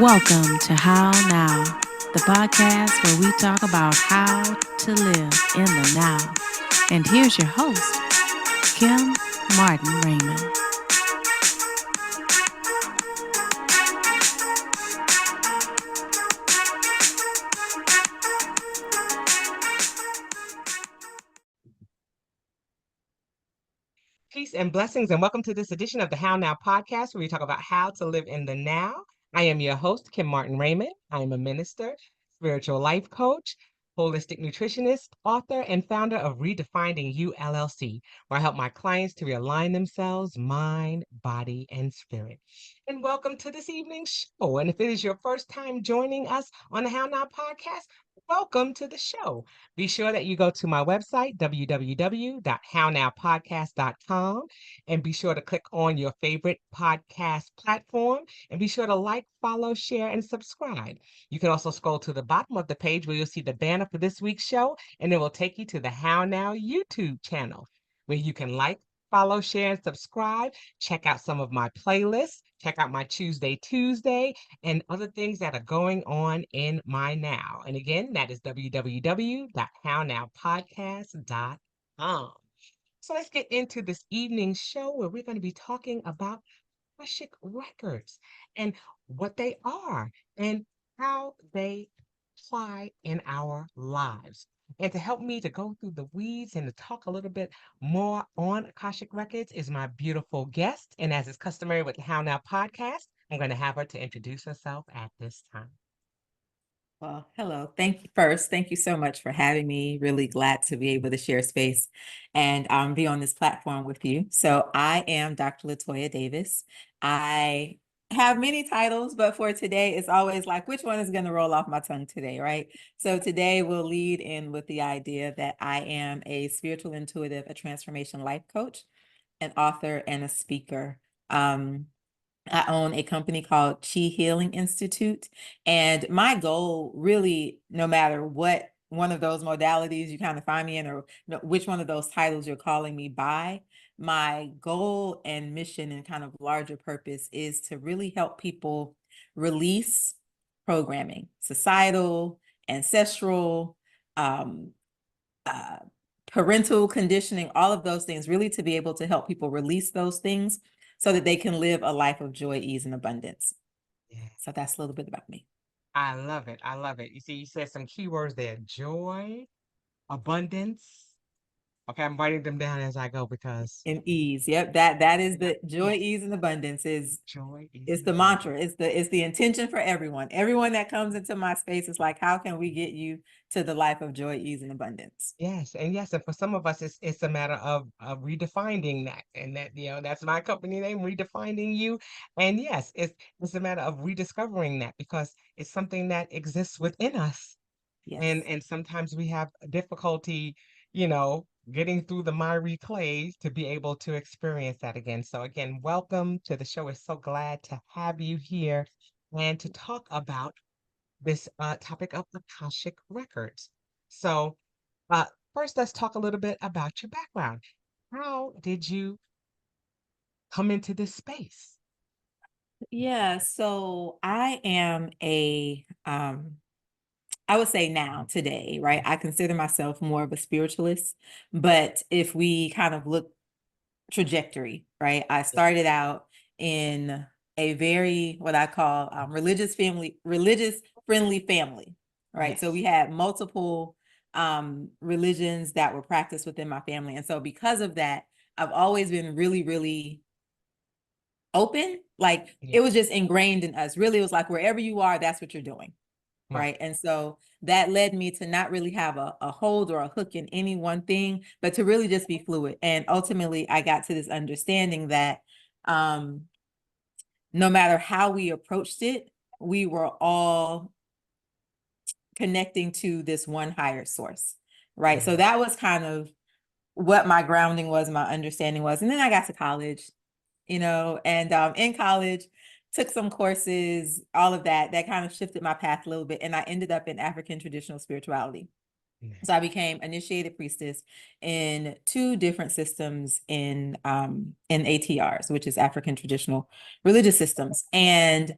Welcome to How Now, the podcast where we talk about how to live in the now. And here's your host, Kim Martin Raymond. Peace and blessings, and welcome to this edition of the How Now podcast, where we talk about how to live in the now. I am your host, Kim Martin Raymond. I am a minister, spiritual life coach, holistic nutritionist, author, and founder of Redefining You LLC, where I help my clients to realign themselves, mind, body, and spirit. And welcome to this evening's show. And if it is your first time joining us on the How Now podcast, welcome to the show. Be sure that you go to my website, www.hownowpodcast.com, and be sure to click on your favorite podcast platform. And be sure to like, follow, share, and subscribe. You can also scroll to the bottom of the page where you'll see the banner for this week's show, and it will take you to the How Now YouTube channel, where you can like, follow, share, and subscribe. Check out some of my playlists. Check out my Tuesday, and other things that are going on in my now. And again, that is www.hownowpodcast.com. So let's get into this evening's show where we're going to be talking about Akashic Records and what they are and how they apply in our lives. And to help me to go through the weeds and to talk a little bit more on Akashic Records is my beautiful guest. And as is customary with the How Now podcast, I'm going to have her to introduce herself at this time. Well, hello. Thank you first. Thank you so much for having me. Really glad to be able to share space and be on this platform with you. So I am Dr. Toya Davis. I have many titles, but for today, it's always like, which one is going to roll off my tongue today, right? So today we'll lead in with the idea that I am a spiritual intuitive, a transformation life coach, an author, and a speaker. I own a company called Chi Healing Institute. And my goal really, no matter what one of those modalities you kind of find me in, or which one of those titles you're calling me by, my goal and mission and kind of larger purpose is to really help people release programming, societal, ancestral, um, uh, parental conditioning, all of those things, really to be able to help people release those things so that they can live a life of joy, ease, and abundance. Yeah. So that's a little bit about me. I love it. I love it. You see, you said some keywords there: joy, abundance. Okay, I'm writing them down as I go because And ease. Yep. That is yeah, the joy, ease, and abundance joy, ease, is and the abundance. mantra. It's the intention for everyone. Everyone that comes into my space is like, how can we get you to the life of joy, ease, and abundance? Yes, and for some of us, it's a matter of redefining that, and that that's my company name, Redefining You, and yes, it's a matter of rediscovering that because it's something that exists within us, Yes. and sometimes we have difficulty, getting through the miry clay to be able to experience that again. So again, welcome to the show. We're so glad to have you here and to talk about this topic of Akashic Records. So. Uh, First, let's talk a little bit about your background. How did you come into this space? Yeah. So I am I would say now, today, right? I consider myself more of a spiritualist, but if we kind of look trajectory, right? I Yeah. started out in a very, what I call religious friendly family, right? So we Yes. had multiple religions that were practiced within my family. And so because of that, I've always been really, really open. Like Yeah. it was just ingrained in us. Really, it was like wherever you are, that's what you're doing. Right. Right. And so that led me to not really have a hold or a hook in any one thing, but to really just be fluid. And ultimately, I got to this understanding that um, no matter how we approached it, we were all connecting to this one higher source. Right. So Yeah. that was kind of what my grounding was, my understanding was. And then I got to college, and in college, took some courses, all of that kind of shifted my path a little bit. And I ended up in African traditional spirituality. So I became initiated priestess in two different systems in ATRs, which is African traditional religious systems. And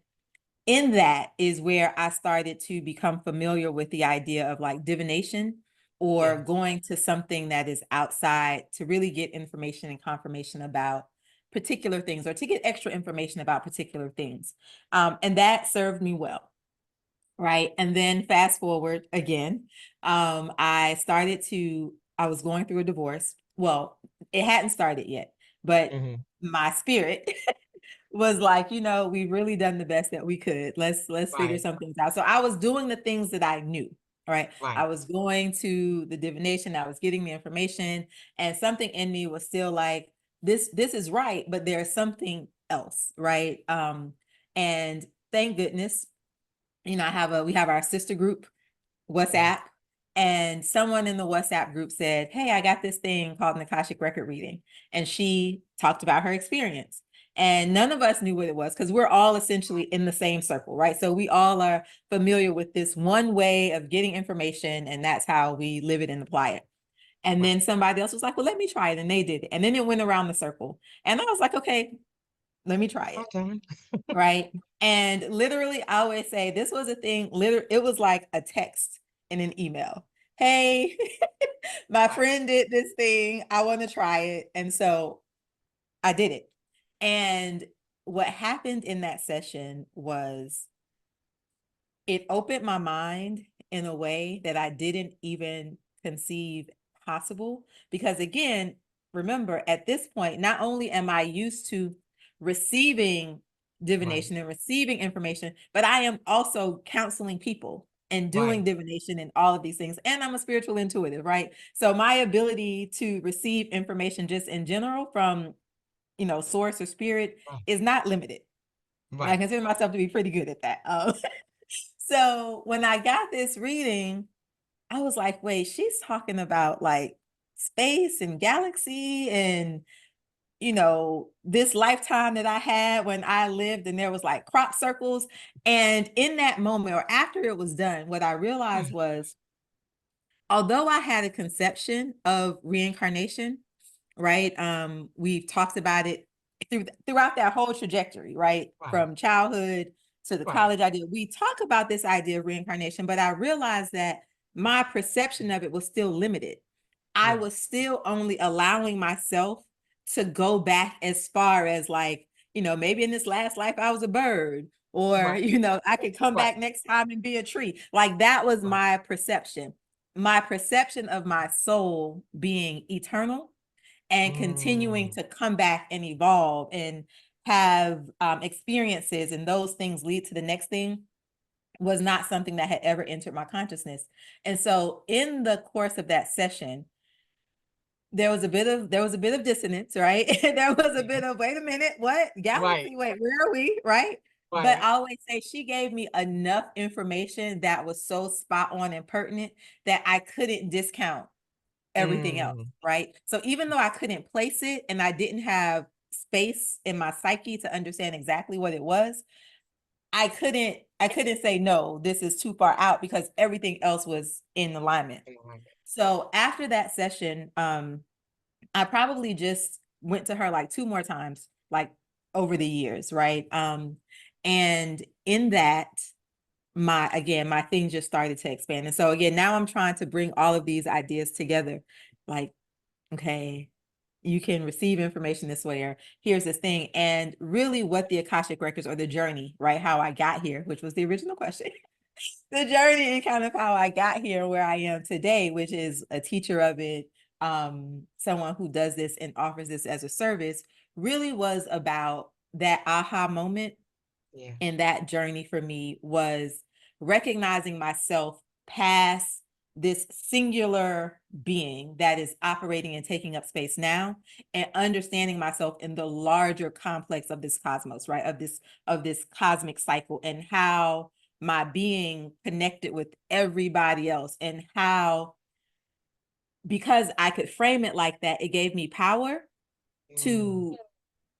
in that is where I started to become familiar with the idea of like divination or Yeah. going to something that is outside to really get information and confirmation about particular things or to get extra information about particular things. And that served me well. Right. And then fast forward again, I was going through a divorce. Well, it hadn't started yet, but Hmm. my spirit was like, we've really done the best that we could. Let's figure Right. some things out. So I was doing the things that I knew. Right. I Right. was going to the divination, I was getting the information, and something in me was still like, this is right, but there's something else, right? And thank goodness, we have our sister group Yeah. WhatsApp, and someone in the WhatsApp group said, "Hey, I got this thing called an Akashic record reading." And she talked about her experience. And none of us knew what it was because we're all essentially in the same circle, right? So we all are familiar with this one way of getting information, and that's how we live it and apply it. And Right. then somebody else was like, "Well, let me try it." And they did it. And then it went around the circle. And I was like, "Okay, let me try it." Okay. Right. And literally, I always say this was a thing. Literally, it was like a text and an email. Hey, my Right. friend did this thing. I want to try it. And so I did it. And what happened in that session was it opened my mind in a way that I didn't even conceive possible. Because again, remember, at this point, not only am I used to receiving Right. divination and receiving information, but I am also counseling people and doing Right. divination and all of these things. And I'm a spiritual intuitive, right? So my ability to receive information just in general from, source or spirit Right. is not limited. I Right. consider myself to be pretty good at that. So when I got this reading, I was like, wait, she's talking about like space and galaxy and, this lifetime that I had when I lived and there was like crop circles. And in that moment or after it was done, what I realized Right. was, although I had a conception of reincarnation, right? We've talked about it throughout that whole trajectory, right? Right. From childhood to the Right. college idea. We talk about this idea of reincarnation, but I realized that my perception of it was still limited. I Yeah. was still only allowing myself to go back as far as like, maybe in this last life I was a bird, or, Right. I could come Right. back next time and be a tree. Like that was Right. my perception. My perception of my soul being eternal and continuing Mm. to come back and evolve and have experiences, and those things lead to the next thing, was not something that had ever entered my consciousness. And so in the course of that session, there was a bit of dissonance, right? There was a Yeah. bit of, wait a minute, what Right. galaxy? Wait, where are we? Right. But Right. I always say she gave me enough information that was so spot on and pertinent that I couldn't discount everything else. Mm. Right. So even though I couldn't place it and I didn't have space in my psyche to understand exactly what it was, I couldn't say no, this is too far out, because everything else was in alignment. So after that session, I probably just went to her like 2 more times, like over the years, right? And in that, my thing just started to expand. And so again, now I'm trying to bring all of these ideas together. Like, okay, you can receive information this way, or here's this thing. And really what the Akashic Records, or the journey, right? How I got here, which was the original question. The journey and kind of how I got here where I am today, which is a teacher of it, someone who does this and offers this as a service, really was about that aha moment. Yeah. And that journey for me was recognizing myself past this singular being that is operating and taking up space now, and understanding myself in the larger complex of this cosmos, right? Of this cosmic cycle, and how my being connected with everybody else, and how, because I could frame it like that, it gave me power Mm. to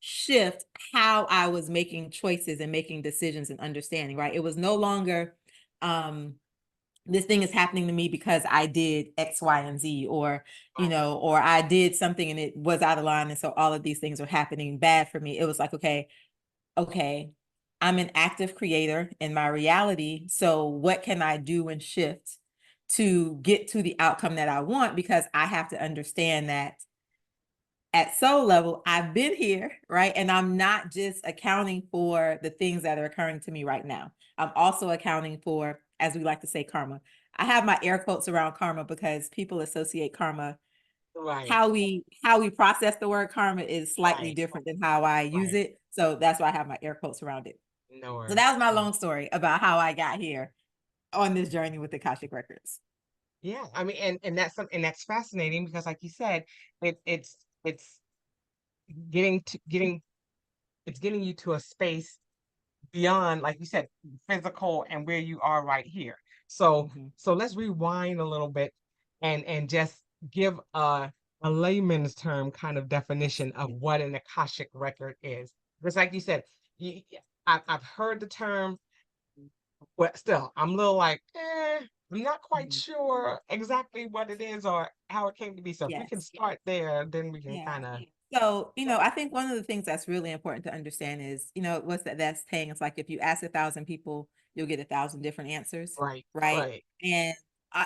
shift how I was making choices and making decisions and understanding, right? It was no longer, this thing is happening to me because I did X, Y, and Z, or, Right. or I did something and it was out of line. And so all of these things are happening bad for me. It was like, okay, I'm an active creator in my reality. So what can I do and shift to get to the outcome that I want? Because I have to understand that at soul level, I've been here, right? And I'm not just accounting for the things that are occurring to me right now. I'm also accounting for, as we like to say, karma. I have my air quotes around karma because people associate karma. Right. How we process the word karma is slightly Right. different than how I use Right. it. So that's why I have my air quotes around it. No So worries. that was my long story about how I got here on this journey with the Akashic Records. Yeah, I mean, and that's something that's fascinating because, like you said, it's getting to getting it's getting you to a space beyond, like you said, physical and where you are right here. So Mhm. so let's rewind a little bit and just give a layman's term kind of Yes. definition of what an Akashic record is. Because like you said, I've heard the term, but still, I'm a little like, I'm not quite Mhm. sure exactly what it is or how it came to be. So if we can Yes. start there, then we can Yeah. kind of. So, I think one of the things that's really important to understand is, what's that saying? It's like if you ask 1,000 people, you'll get 1,000 different answers, Right, right? right. And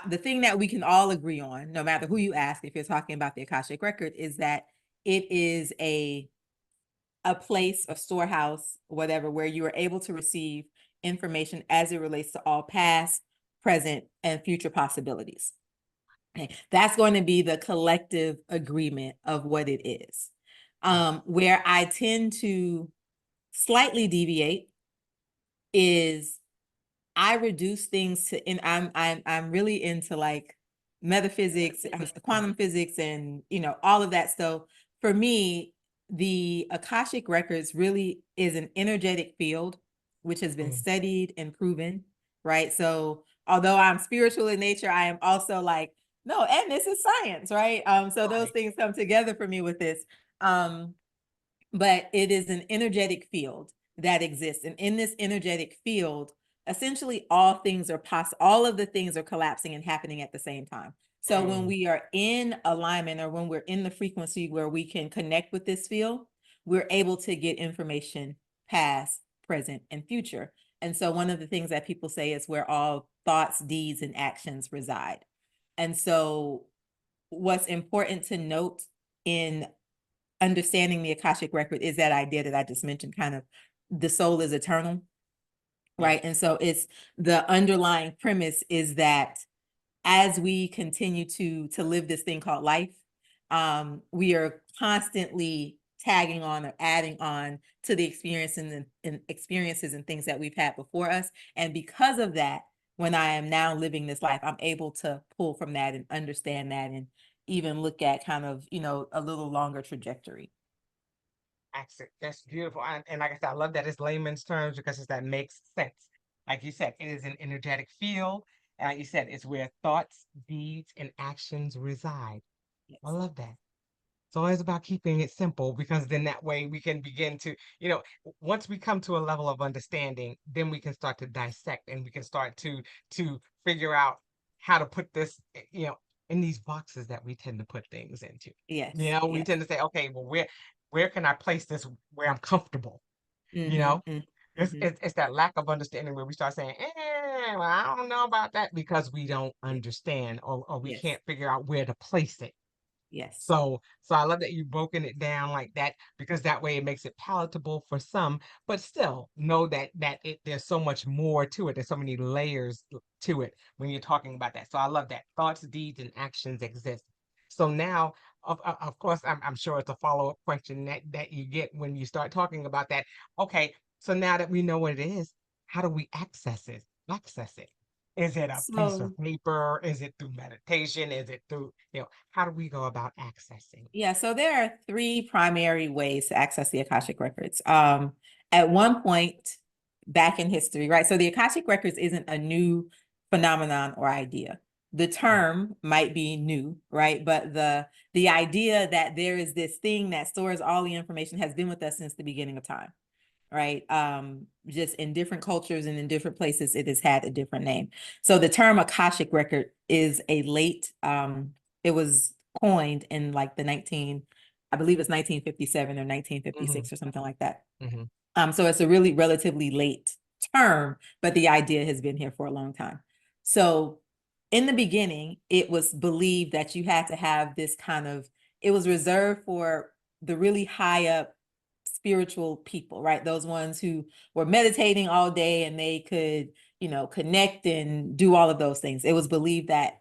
the thing that we can all agree on, no matter who you ask, if you're talking about the Akashic Record, is that it is a place, a storehouse, whatever, where you are able to receive information as it relates to all past, present, and future possibilities. Okay. That's going to be the collective agreement of what it is. Where I tend to slightly deviate is I reduce things to, and I'm really into like metaphysics, quantum physics, and all of that. So for me, the Akashic Records really is an energetic field, which has been Mm, studied and proven, right? So although I'm spiritual in nature, I am also like, no, and this is science, right? So those right. things come together for me with this. Um, but it is an energetic field that exists. And in this energetic field, essentially all of the things are collapsing and happening at the same time. So when Mm, we are in alignment or when we're in the frequency where we can connect with this field, we're able to get information past, present, and future. And so one of the things that people say is where all thoughts, deeds, and actions reside. And so what's important to note in understanding the Akashic Record is that idea that I just mentioned, kind of the soul is eternal, yes. right? And so it's the underlying premise is that as we continue to live this thing called life, we are constantly tagging on or adding on to the experiences and things that we've had before us. And because of that, when I am now living this life, I'm able to pull from that and understand that and even look at kind of, a little longer trajectory. Accent. That's beautiful. And like I said, I love that it's layman's terms because that makes sense. Like you said, it is an energetic field. And like you said, it's where thoughts, deeds, and actions reside. I Yes. love that. It's always about keeping it simple because then that way we can begin to, once we come to a level of understanding, then we can start to dissect and we can start to figure out how to put this, in these boxes that we tend to put things into. Yes. We Yes. tend to say, okay, well, where can I place this where I'm comfortable? You Mm-hmm. know, Mm-hmm. it's, Mm-hmm. it's it's that lack of understanding where we start saying, well, I don't know about that because we don't Yes. understand or we Yes. can't figure out where to place it. Yes. So I love that you've broken it down like that because that way it makes it palatable for some, but still know that there's so much more to it. There's so many layers to it when you're talking about that. So I love that thoughts, deeds, and actions exist. So now, of course, I'm sure it's a follow-up question that you get when you start talking about that. Okay, so now that we know what it is, how do we access it? Access it. Is it a piece So of paper? Is it through meditation? Is it through, how do we go about accessing? yeah, so there are three primary ways to access the Akashic Records. At one point back in history, right? So the Akashic Records isn't a new phenomenon or idea. The Mm, term might be new, right? But the idea that there is this thing that stores all the information has been with us since the beginning of time, right? Just in different cultures and in different places, it has had a different name. So the term Akashic Record is it was coined in like I believe it's 1957 or mm-hmm, 1956 or something like that. mm-hmm. So it's a really relatively late term, but the idea has been here for a long time. So in the beginning, it was believed that you had to have this kind of, it was reserved for the really high up spiritual people, right? Those ones who were meditating all day and they could, connect and do all of those things. It was believed that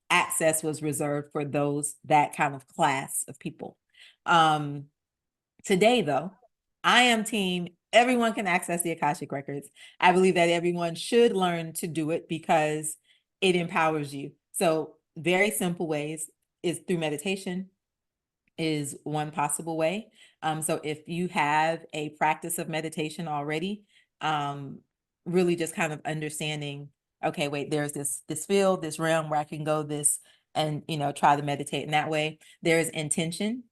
access was reserved for that kind of class of people. Today, though, I am team everyone can access the Akashic Records. I believe that everyone should learn to do it because it empowers you. So very simple ways is through meditation is one possible way. So if you have a practice of meditation already, really just kind of understanding, okay, wait, there's this field, this realm where I can go this and try to meditate in that way. There's intention.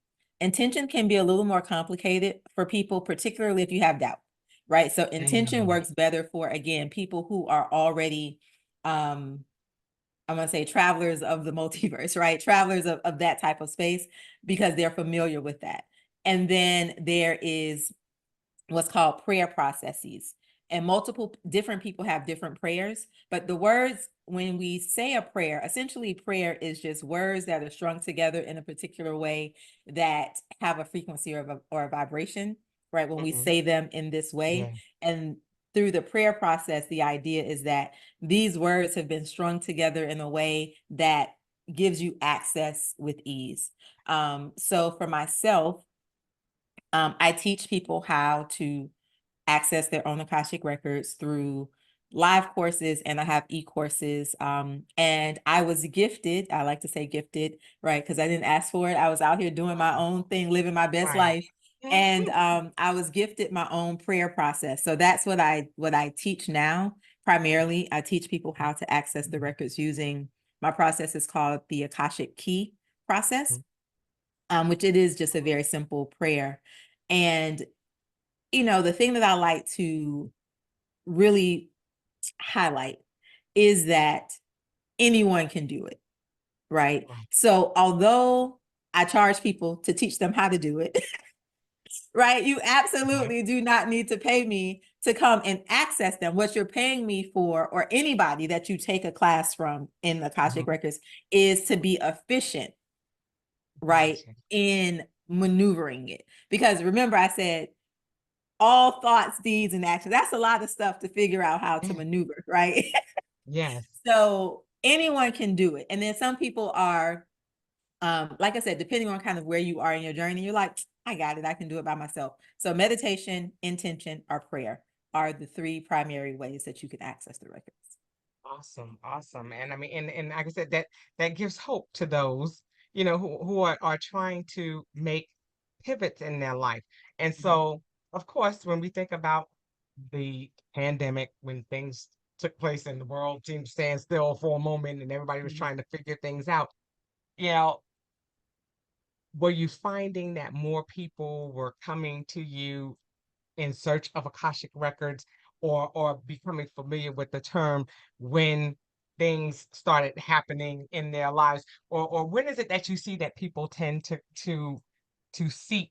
Intention can be a little more complicated for people, particularly if you have doubt, right? So intention works better for, again, people who are already I'm going to say travelers of the multiverse, right? Travelers of that type of space because they're familiar with that. And then there is what's called prayer processes. And multiple different people have different prayers, but the words, when we say a prayer, essentially prayer is just words that are strung together in a particular way that have a frequency or a vibration, right? When we say them in this way. And through the prayer process, the idea is that these words have been strung together in a way that gives you access with ease. So for myself, I teach people how to access their own Akashic records through live courses, and I have e-courses. And I was gifted, I like to say gifted, right? Because I didn't ask for it. I was out here doing my own thing, living my best life. And I was gifted my own prayer process. So that's what I teach now. Primarily, I teach people how to access the records using my process is called the Akashic Key process, which it is just a very simple prayer. And the thing that I like to really highlight is that anyone can do it, right? So although I charge people to teach them how to do it, right? You absolutely do not need to pay me to come and access them. What you're paying me for, or anybody that you take a class from in the Akashic Records, is to be efficient, right, in maneuvering it. Because remember, I said, all thoughts, deeds, and actions. That's a lot of stuff to figure out how to maneuver, right? Yes. So anyone can do it. And then some people are, like I said, depending on kind of where you are in your journey, you're like, I got it. I can do it by myself. So meditation, intention, or prayer are the three primary ways that you can access the records. Awesome, awesome. And I mean, and like I said, that gives hope to those, who are trying to make pivots in their life. And so, of course, when we think about the pandemic, when things took place and the world seemed to stand still for a moment and everybody was trying to figure things out, you know, were you finding that more people were coming to you in search of Akashic records, or becoming familiar with the term when things started happening in their lives? Or when is it that you see that people tend to seek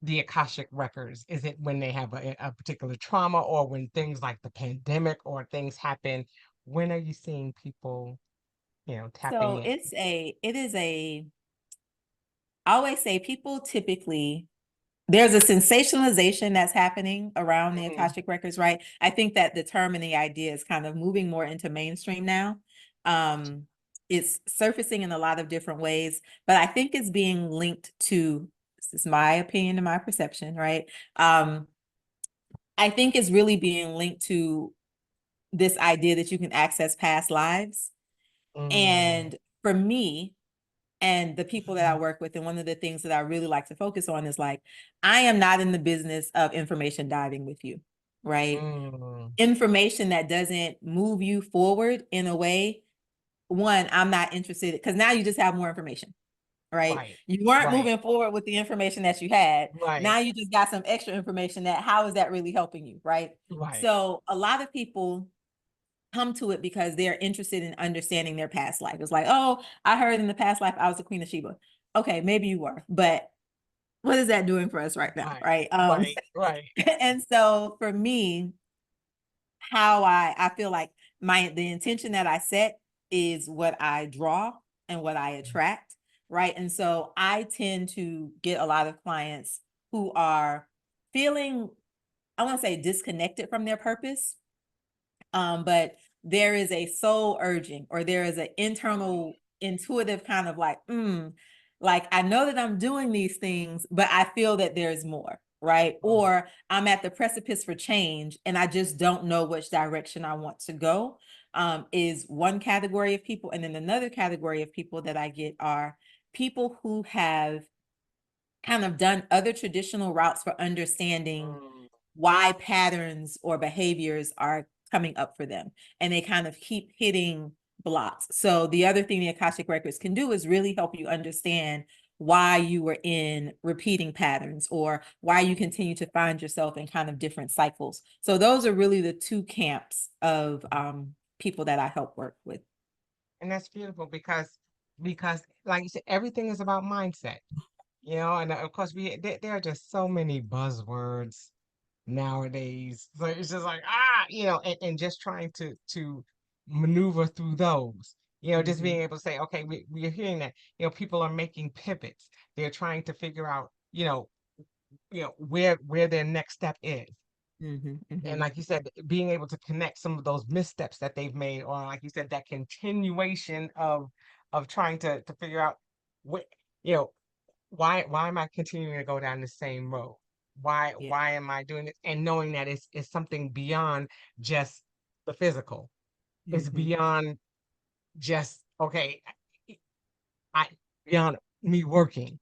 the Akashic records? Is it when they have a particular trauma, or when things like the pandemic or things happen? When are you seeing people, tapping So in? I always say people typically, there's a sensationalization that's happening around the Akashic records, right? I think that the term and the idea is kind of moving more into mainstream now. It's surfacing in a lot of different ways, but I think it's being linked to, this is my opinion and my perception, right? I think it's really being linked to this idea that you can access past lives. And for me, and the people that I work with, and one of the things that I really like to focus on is like, I am not in the business of information diving with you, right? Information that doesn't move you forward in a way, one, I'm not interested, because now you just have more information, right? Right, You weren't right, moving forward with the information that you had. right, Now you just got some extra information that, how is that really helping you, right? right, So a lot of people come to it because they're interested in understanding their past life. It's like, oh, I heard in the past life I was the Queen of Sheba. Okay, maybe you were, but what is that doing for us right now? Right. Right. And so for me, how I feel like the intention that I set is what I draw and what I attract, right? And so I tend to get a lot of clients who are feeling, I want to say, disconnected from their purpose. But there is a soul urging, or there is an internal intuitive kind of like I know that I'm doing these things, but I feel that there's more, right? Or I'm at the precipice for change and I just don't know which direction I want to go. Is one category of people. And then another category of people that I get are people who have kind of done other traditional routes for understanding why patterns or behaviors are coming up for them. And they kind of keep hitting blocks. So the other thing the Akashic Records can do is really help you understand why you were in repeating patterns, or why you continue to find yourself in kind of different cycles. So those are really the two camps of people that I help work with. And that's beautiful because like you said, everything is about mindset, and of course there are just so many buzzwords nowadays. So it's just like, and just trying to maneuver through those, just being able to say, okay, we're hearing that, people are making pivots. They're trying to figure out, where their next step is. And like you said, being able to connect some of those missteps that they've made, or like you said, that continuation of trying to figure out what, you know, why am I continuing to go down the same road? Yeah. Why am I doing it? And knowing that it's something beyond just the physical. It's beyond just, okay, I beyond me working,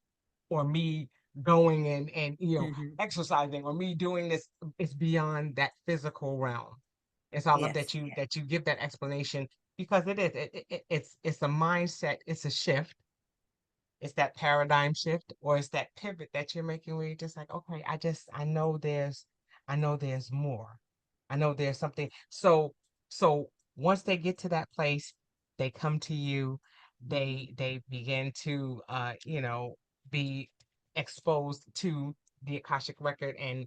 or me going and exercising, or me doing this. It's beyond that physical realm. It's all up Yes. that you give that explanation, because it's a mindset, it's a shift, it's that paradigm shift, or it's that pivot that you're making, where you're just like, okay, I know there's more. I know there's something. So once they get to that place, they come to you, they begin to be exposed to the Akashic record, and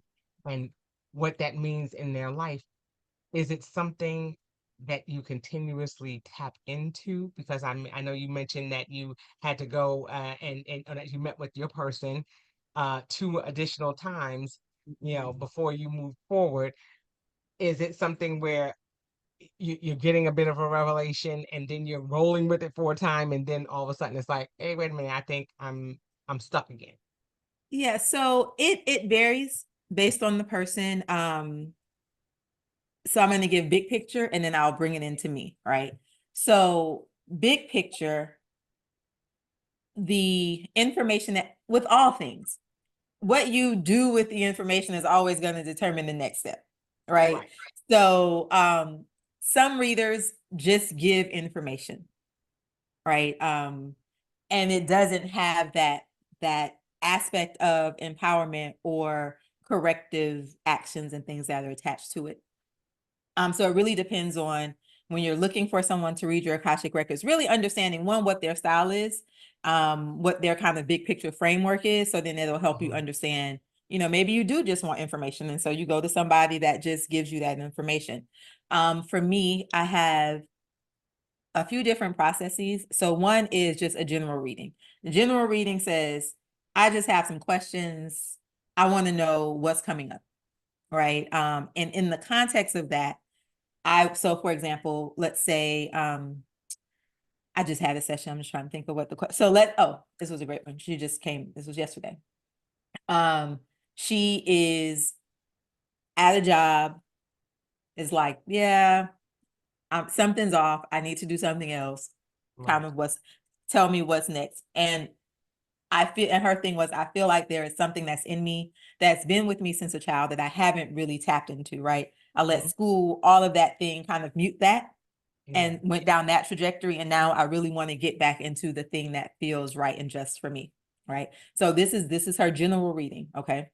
what that means in their life. Is it something that you continuously tap into? Because I know you mentioned that you had to go and or that you met with your person 2 additional times, before you move forward. Is it something where you're getting a bit of a revelation, and then you're rolling with it for a time, and then all of a sudden it's like, hey, wait a minute, I think I'm stuck again. Yeah, so it varies based on the person. So I'm going to give big picture and then I'll bring it into me, right? So big picture, the information that with all things, what you do with the information is always going to determine the next step, right? Right. So some readers just give information, right? And it doesn't have that aspect of empowerment or corrective actions and things that are attached to it. So it really depends on, when you're looking for someone to read your Akashic records, really understanding, one, what their style is, what their kind of big picture framework is. So then it'll help you understand, maybe you do just want information. And so you go to somebody that just gives you that information. For me, I have a few different processes. So one is just a general reading. The general reading says, I just have some questions. I want to know what's coming up, right? And in the context of that, so for example, let's say I just had a session. I'm just trying to think of what this was a great one. She just came, this was yesterday. She is at a job, is like, yeah, something's off. I need to do something else. Right. Kind of tell me what's next. And and her thing was, I feel like there is something that's in me that's been with me since a child that I haven't really tapped into, right? I let school, all of that thing kind of mute that, Yeah. and went down that trajectory. And now I really want to get back into the thing that feels right and just for me, right? So this is her general reading, okay?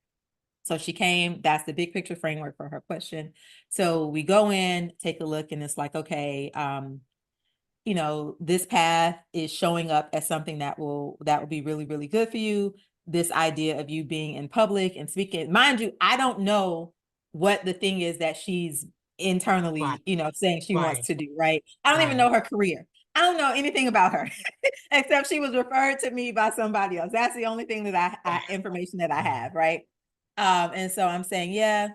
So she came, that's the big picture framework for her question. So we go in, take a look, and it's like, okay, this path is showing up as something that will be really, really good for you. this idea of you being in public and speaking. Mind you, I don't know what the thing is that she's internally, saying she wants to do, right? I don't even know her career. I don't know anything about her except she was referred to me by somebody else. That's the only thing that information that I have, right? And so I'm saying, yeah,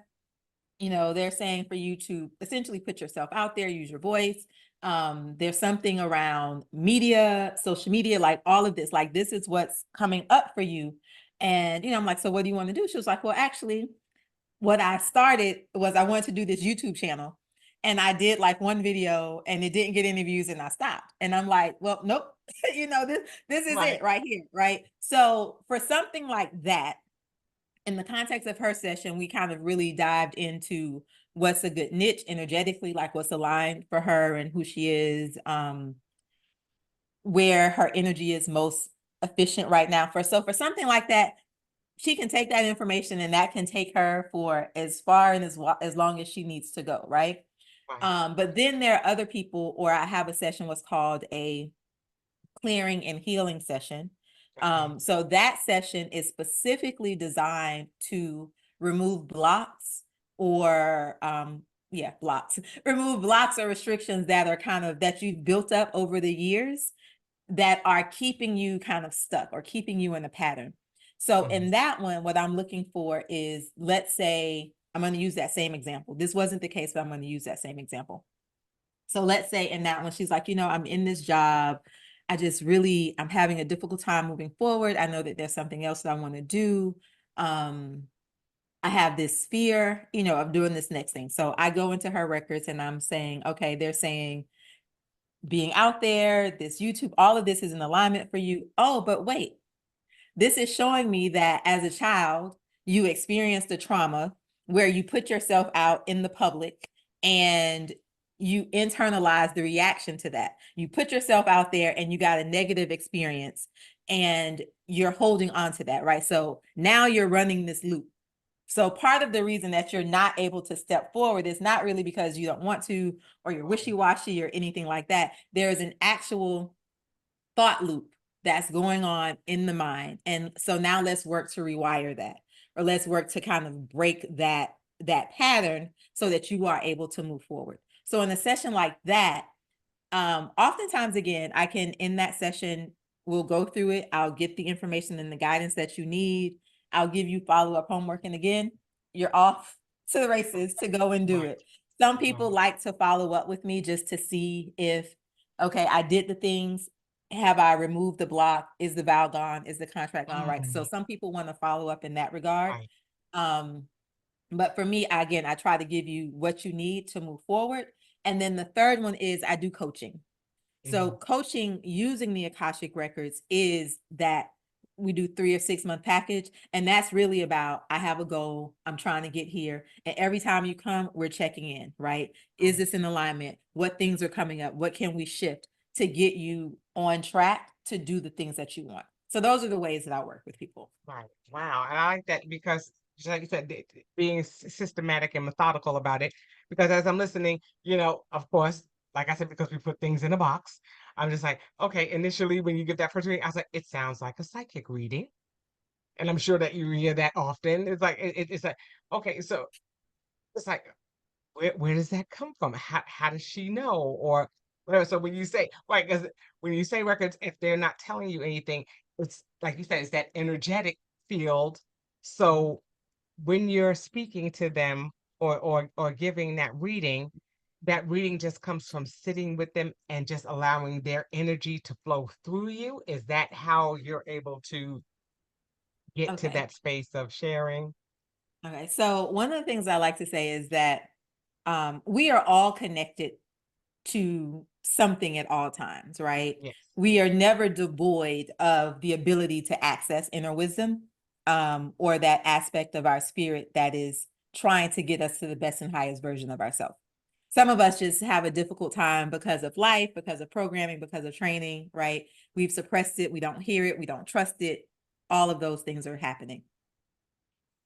they're saying for you to essentially put yourself out there, use your voice. There's something around media, social media, like all of this, like this is what's coming up for you. And, I'm like, so what do you want to do? She was like, well, actually, what I started was I wanted to do this YouTube channel. And I did like one video and it didn't get any views and I stopped. And I'm like, well, nope, this is it right here, right? So for something like that, in the context of her session, we kind of really dived into what's a good niche energetically, like what's aligned for her and who she is, where her energy is most efficient right now. For something like that, she can take that information and that can take her for as far and as long as she needs to go, right? But then there are other people, or I have a session what's called a clearing and healing session. So that session is specifically designed to remove blocks or blocks, remove blocks or restrictions that are kind of that you've built up over the years that are keeping you kind of stuck or keeping you in a pattern. So in that one, what I'm looking for is, let's say, I'm going to use that same example. This wasn't the case, but I'm going to use that same example. So let's say in that one, she's like, I'm in this job. I'm having a difficult time moving forward. I know that there's something else that I want to do. I have this fear, of doing this next thing. So I go into her records and I'm saying, okay, they're saying being out there, this YouTube, all of this is in alignment for you. Oh, but wait, this is showing me that as a child, you experienced a trauma where you put yourself out in the public and you internalize the reaction to that. You put yourself out there and you got a negative experience and you're holding on to that, right? So now you're running this loop. So part of the reason that you're not able to step forward is not really because you don't want to, or you're wishy-washy or anything like that. There is an actual thought loop that's going on in the mind. And so now let's work to rewire that, or let's work to kind of break that pattern so that you are able to move forward. So in a session like that, oftentimes, again, I can, in that session, we'll go through it. I'll get the information and the guidance that you need. I'll give you follow-up homework. And again, you're off to the races to go and do it. Some people like to follow up with me just to see if, okay, I did the things. Have I removed the block? Is the vow gone? Is the contract gone? Right. So some people want to follow up in that regard. But for me, again, I try to give you what you need to move forward. And then the third one is I do coaching. So coaching using the Akashic Records is that we do 3 or 6 month package. And that's really about, I have a goal, I'm trying to get here. And every time you come, we're checking in, right? Is this in alignment? What things are coming up? What can we shift to get you on track to do the things that you want? So those are the ways that I work with people. Right. Wow. And I like that because, just like you said, being systematic and methodical about it. Because as I'm listening, of course, like I said, because we put things in a box, I'm just like, okay, initially when you get that first reading, I was like, it sounds like a psychic reading. And I'm sure that you hear that often. It's like, it's like, okay, so it's like, where does that come from? How does she know? Or whatever. So when you say, right, because when you say records, if they're not telling you anything, it's like you said, it's that energetic field. So when you're speaking to them or giving that reading just comes from sitting with them and just allowing their energy to flow through you. Is that how you're able to get to that space of sharing? Okay. So one of the things I like to say is that we are all connected to something at all times, right? Yes. We are never devoid of the ability to access inner wisdom, or that aspect of our spirit that is trying to get us to the best and highest version of ourselves. Some of us just have a difficult time because of life, because of programming, because of training, right? We've suppressed it. We don't hear it. We don't trust it. All of those things are happening.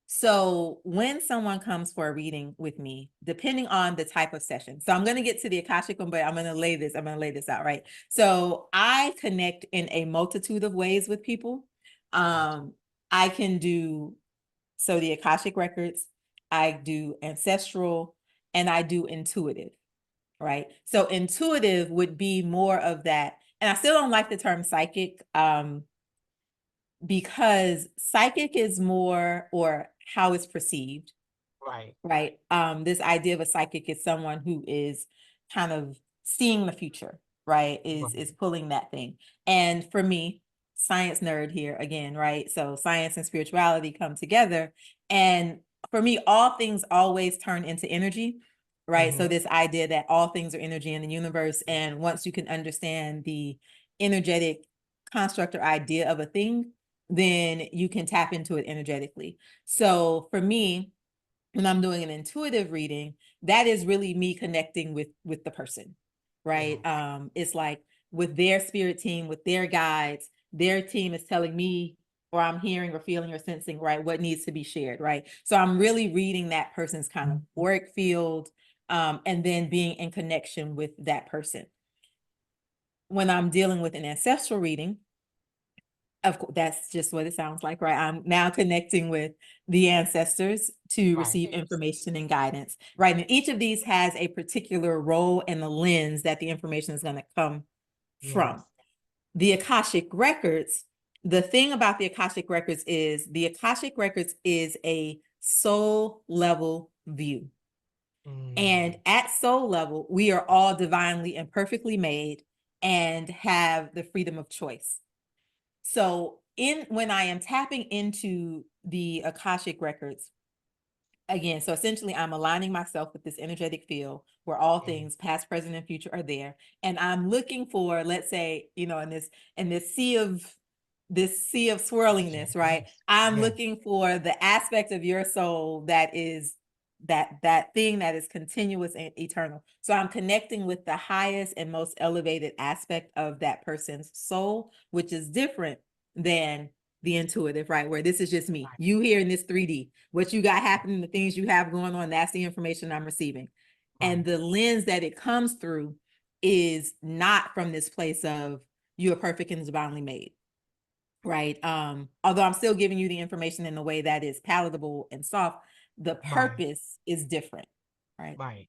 So when someone comes for a reading with me, depending on the type of session, so I'm going to get to the Akashic one, but I'm going to lay this out, right? So I connect in a multitude of ways with people. I can do, so the Akashic Records, I do ancestral, and I do intuitive, right? So intuitive would be more of that. And I still don't like the term psychic, because psychic is more, or how it's perceived, Right. right? This idea of a psychic is someone who is kind of seeing the future, right? Is Right. pulling that thing. And for me, science nerd here again, right? So science and spirituality come together. And for me, all things always turn into energy, right? So Mm-hmm. this idea that all things are energy in the universe. And once you can understand the energetic construct or idea of a thing, then you can tap into it energetically. So for me, when I'm doing an intuitive reading, that is really me connecting with the person, right? Yeah. It's like with their spirit team, with their guides, their team is telling me, or I'm hearing or feeling or sensing, right, what needs to be shared, right? So I'm really reading that person's kind of work field, and then being in connection with that person. When I'm dealing with an ancestral reading, of course, that's just what it sounds like, right? I'm now connecting with the ancestors to Right. receive information and guidance, right? And each of these has a particular role and the lens that the information is going to come from. Yes. The Akashic Records, the thing about the Akashic Records is the Akashic Records is a soul level view. And Mm. at soul level, we are all divinely and perfectly made and have the freedom of choice. So when I am tapping into the Akashic Records, again, so essentially I'm aligning myself with this energetic field where all Mm. things past, present, and future are there. And I'm looking for, let's say, in this sea of swirlingness, right? Yes. I'm Yes. looking for the aspect of your soul that is that thing that is continuous and eternal. So I'm connecting with the highest and most elevated aspect of that person's soul, which is different than the intuitive, right? Where this is just me, Right. you here in this 3D, what you got happening, the things you have going on, that's the information I'm receiving. And Right. the lens that it comes through is not from this place of you are perfect and divinely made, right? Although I'm still giving you the information in a way that is palatable and soft, the Right. purpose is different, right? Right.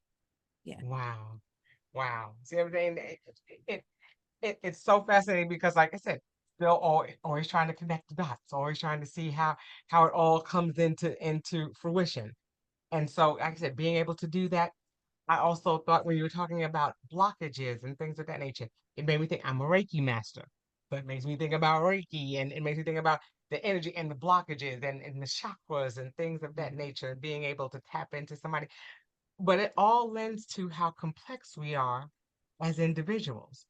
Yeah. Wow. Wow. See everything. It, it's so fascinating because, like I said, still always trying to connect the dots, always trying to see how it all comes into fruition. And so, like I said, being able to do that, I also thought when you were talking about blockages and things of that nature, it made me think I'm a Reiki master. So it makes me think about Reiki, and it makes me think about the energy and the blockages and the chakras and things of that nature, and being able to tap into somebody. But it all lends to how complex we are as individuals,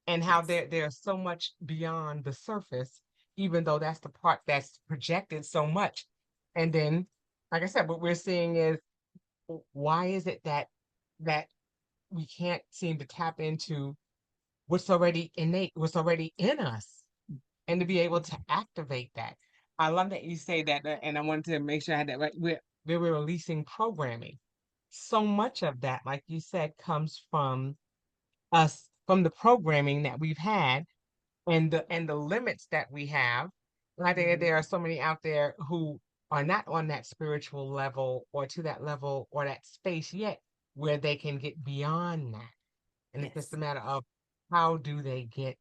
and how Yes. there's so much beyond the surface, even though that's the part that's projected so much. And then, like I said, what we're seeing is, why is it that we can't seem to tap into what's already innate, what's already in us, and to be able to activate that. I love that you say that, and I wanted to make sure I had that right. We're releasing programming. So much of that, like you said, comes from us, from the programming that we've had, and the limits that we have. And I think that there are so many out there who are not on that spiritual level, or to that level, or that space yet, where they can get beyond that. And it's just Yes. a matter of, how do they get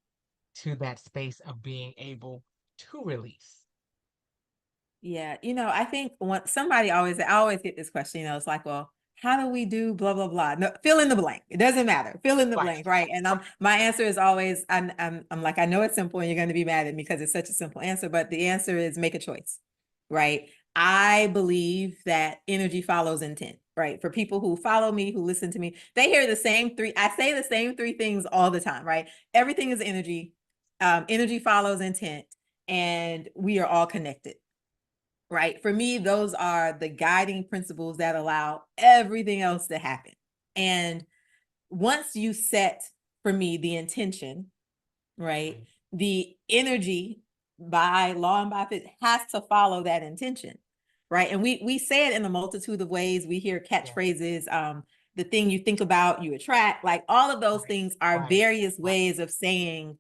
to that space of being able to release? Yeah, I think I always get this question, it's like, well, how do we do blah, blah, blah? No, fill in the blank. It doesn't matter. Fill in the Right. blank, right? And my answer is always, I'm like, I know it's simple and you're going to be mad at me because it's such a simple answer, but the answer is make a choice, right? I believe that energy follows intent, right? For people who follow me, who listen to me, they hear I say the same three things all the time, right? Everything is energy. Energy follows intent, and we are all connected, right? For me, those are the guiding principles that allow everything else to happen. And once you set, for me, the intention, right? Right. The energy by law and by physics has to follow that intention, right? And we say it in a multitude of ways. We hear Yeah. catchphrases, the thing you think about, you attract, like all of those Right. things are Right. various Right. ways of saying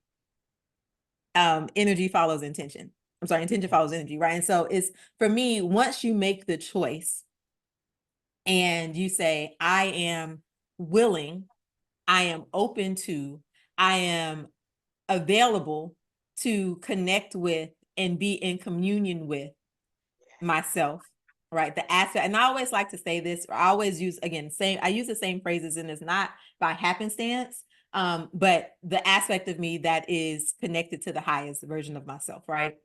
energy follows intention, I'm sorry, intention follows energy, right? And so it's, for me, once you make the choice and you say, I am willing, I am open to, I am available to connect with and be in communion with myself, right? The aspect, and I always like to say this, I always use, again, I use the same phrases, and it's not by happenstance, but the aspect of me that is connected to the highest version of myself, right?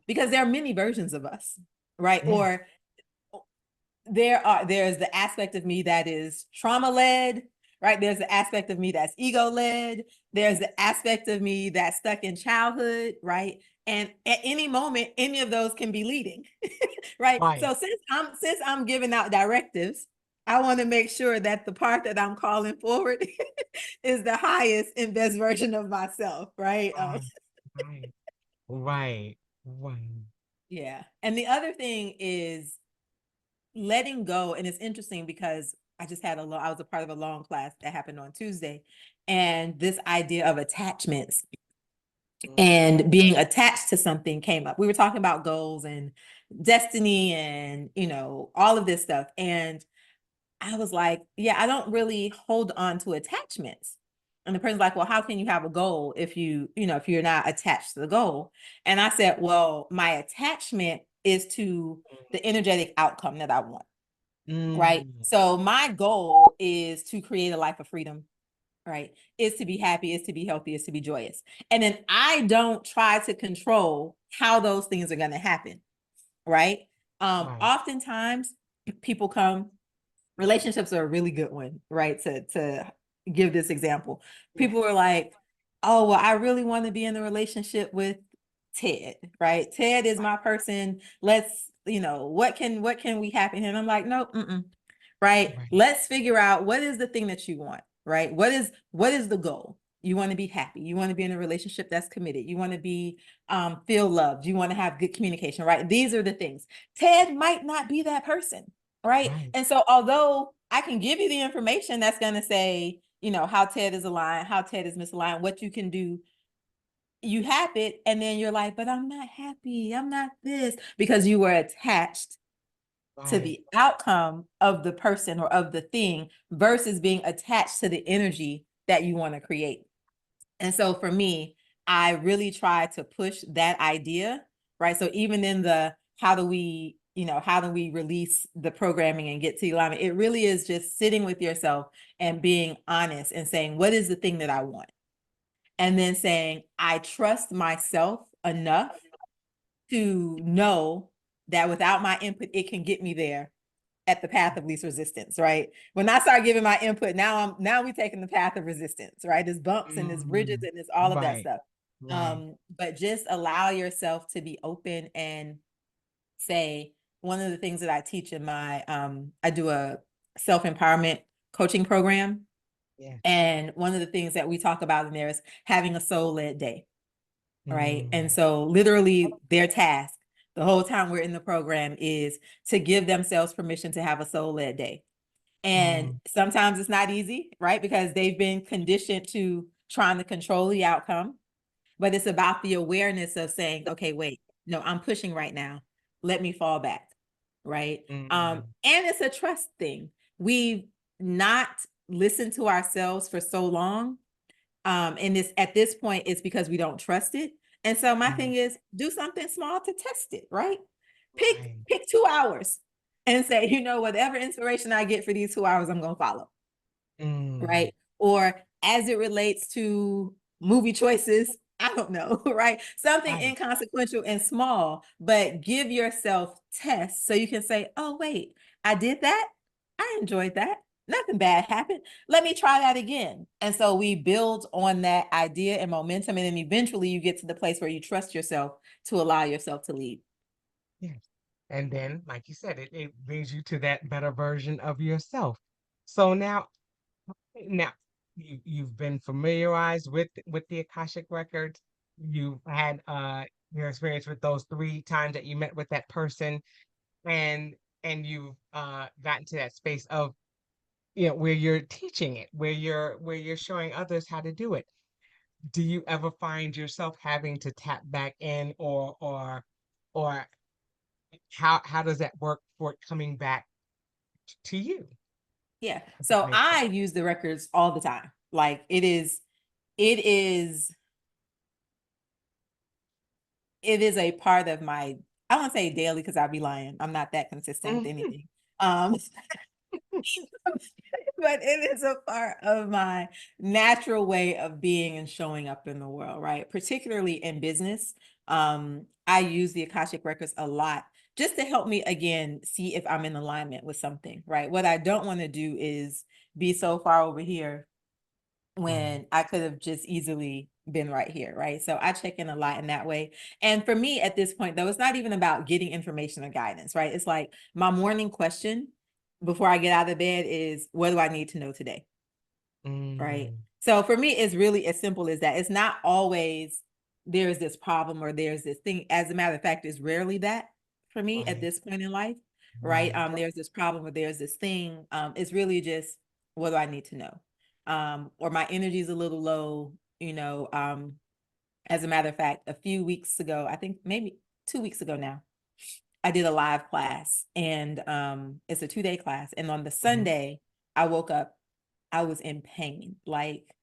Because there are many versions of us, right? Yeah. Or there's the aspect of me that is trauma led, right? There's the aspect of me that's ego led. There's the aspect of me that's stuck in childhood, right? And at any moment, any of those can be leading, right? Right. So since I'm giving out directives, I want to make sure that the part that I'm calling forward is the highest and best version of myself, right? Right. Right. Right. Yeah. And the other thing is letting go. And it's interesting because I was a part of a long class that happened on Tuesday, and this idea of attachments and being attached to something came up. We were talking about goals and destiny and, all of this stuff. And I was like, yeah, I don't really hold on to attachments. And the person's like, well, how can you have a goal if if you're not attached to the goal? And I said, well, my attachment is to the energetic outcome that I want. Right. So my goal is to create a life of freedom, right? Is to be happy, is to be healthy, is to be joyous. And then I don't try to control how those things are going to happen. Right. Right. Oftentimes people come, relationships are a really good one, right? To give this example. People are like, oh, well, I really want to be in a relationship with Ted, right? Ted is my person. Let's, what can we happen? And I'm like, no, right? Right. Let's figure out what is the thing that you want, right? What is the goal? You want to be happy. You want to be in a relationship that's committed. You want to be feel loved. You want to have good communication, right? These are the things. Ted might not be that person, right? Right. And so although I can give you the information that's going to say, how Ted is aligned, how Ted is misaligned, what you can do, you have it, and then you're like, but I'm not happy. I'm not this, because you were attached to Right. the outcome of the person or of the thing versus being attached to the energy that you want to create. And so for me, I really try to push that idea, right? So even in the how do we release the programming and get to alignment, it really is just sitting with yourself and being honest and saying, what is the thing that I want? And then saying, I trust myself enough to know that without my input, it can get me there at the path of least resistance, right? When I start giving my input, now we're taking the path of resistance, right? There's bumps and there's bridges and there's all of that Right. stuff. Right. But just allow yourself to be open and say, one of the things that I teach in my I do a self-empowerment coaching program. Yeah. And one of the things that we talk about in there is having a soul-led day, right? And so literally their task the whole time we're in the program is to give themselves permission to have a soul-led day. And sometimes it's not easy, right? Because they've been conditioned to trying to control the outcome. But it's about the awareness of saying, okay, wait, no, I'm pushing right now. Let me fall back, right? And it's a trust thing. We've not listened to ourselves for so long. And at this point, it's because we don't trust it. And so my thing is, do something small to test it, right? Pick 2 hours and say, whatever inspiration I get for these 2 hours, I'm going to follow. Right. Or as it relates to movie choices, I don't know, right? Something inconsequential and small, but give yourself tests so you can say, oh, wait, I did that. I enjoyed that. Nothing bad happened. Let me try that again. And so we build on that idea and momentum. And then eventually you get to the place where you trust yourself to allow yourself to lead. Yes. And then, like you said, it brings you to that better version of yourself. So now you've been familiarized with the Akashic Records. You've had your experience with those 3 times that you met with that person, and you've gotten to that space of where you're teaching it, where you're showing others how to do it. do you ever find yourself having to tap back in, or how does that work for it coming back to you? Yeah. If that So makes sense. I use the records all the time. Like it is it is a part of my, I won't say daily because I'd be lying. I'm not that consistent with Mhm. anything. Um, but it is a part of my natural way of being and showing up in the world, right? Particularly in business. I use the Akashic Records a lot just to help me again see if I'm in alignment with something, right? What I don't want to do is be so far over here Right. when I could have just easily been right here, right? So I check in a lot in that way. And for me at this point, though, it's not even about getting information or guidance, right? It's like my morning question before I get out of bed is, what do I need to know today? Right. Mm, So for me, it's really as simple as that. It's not always there's this problem or there's this thing. As a matter of fact, it's rarely that for me at right. this point in life, right? Right. There's this problem or there's this thing. It's really just, what do I need to know? Or my energy is a little low, as a matter of fact, a few weeks ago, I think maybe 2 weeks ago now, I did a live class, and it's a 2-day class. And on the Mhm. Sunday, I woke up, I was in pain. Like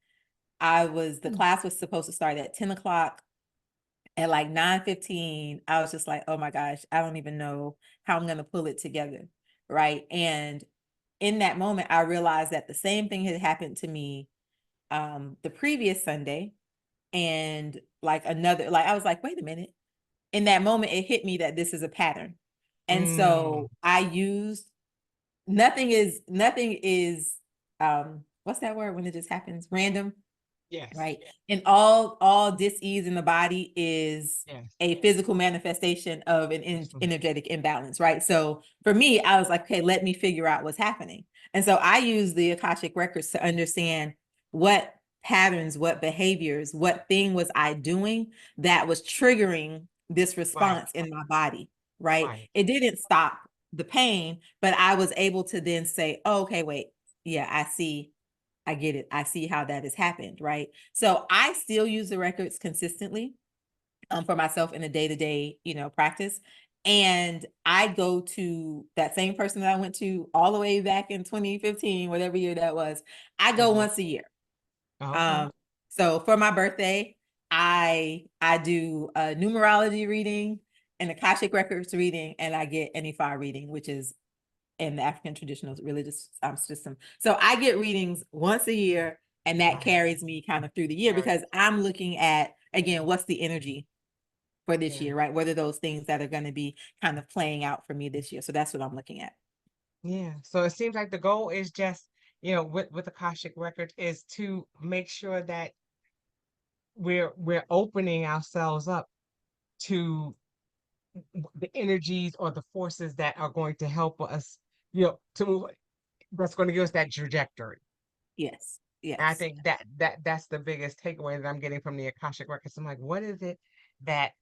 the Mm. class was supposed to start at 10 o'clock. At like 9:15, I was just like, oh my gosh, I don't even know how I'm going to pull it together. Right. And in that moment, I realized that the same thing had happened to me the previous Sunday. And like I was like, wait a minute. In that moment, it hit me that this is a pattern. And Mm, so I used, nothing is what's that word when it just happens? Random. yes. Right. And all dis-ease in the body is Yes. a physical manifestation of an Absolutely. energetic imbalance, right? So for me, I was like, okay, let me figure out what's happening. And so I use the Akashic records to understand what patterns, what behaviors, what thing was I doing that was triggering this Right. response in my body, right? Right. It didn't stop the pain, but I was able to then say, oh, okay, wait, yeah, I see, I get it. I see how that has happened, right? So I still use the records consistently for myself in a day-to-day, practice. And I go to that same person that I went to all the way back in 2015, whatever year that was. I go Mhm. once a year. Okay. Um, so for my birthday, I do a numerology reading, an Akashic Records reading, and I get an Ifa reading, which is in the African traditional religious system. So I get readings once a year, and that Right. carries me kind of through the year Very. because I'm looking at, again, what's the energy for this Yeah. year, right? What are those things that are going to be kind of playing out for me this year? So that's what I'm looking at. Yeah. So it seems like the goal is just, with Akashic Records is to make sure that we're opening ourselves up to the energies or the forces that are going to help us, to move, that's going to give us that trajectory. Yes. And I Yes. think that's the biggest takeaway that I'm getting from the Akashic Records. I'm like, what is it that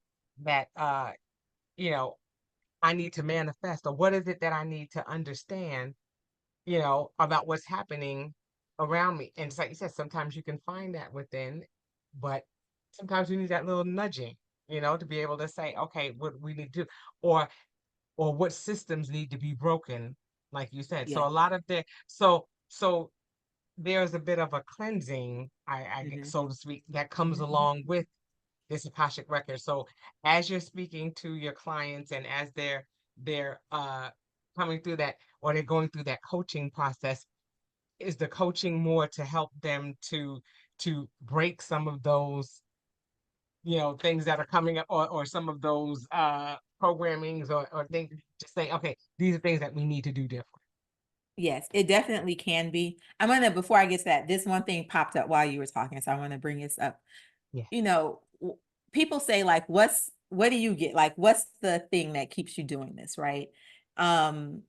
that you know I need to manifest, or what is it that I need to understand, about what's happening around me? And it's like you said, sometimes you can find that within, but sometimes we need that little nudging, to be able to say, okay, what we need to do, or what systems need to be broken, like you said. So Yes. a lot of so there's a bit of a cleansing, I get, Hmm. so to speak, that comes Hmm. along with this Akashic record. So as you're speaking to your clients, and as they're coming through that, or they're going through that coaching process, is the coaching more to help them to break some of those, things that are coming up, or some of those programmings, or things, just say, okay, these are things that we need to do different. Yes, it definitely can be. Before I get to that, this one thing popped up while you were talking, so I want to bring this up. Yeah. You know, people say like, what do you get? Like, what's the thing that keeps you doing this, right? Um,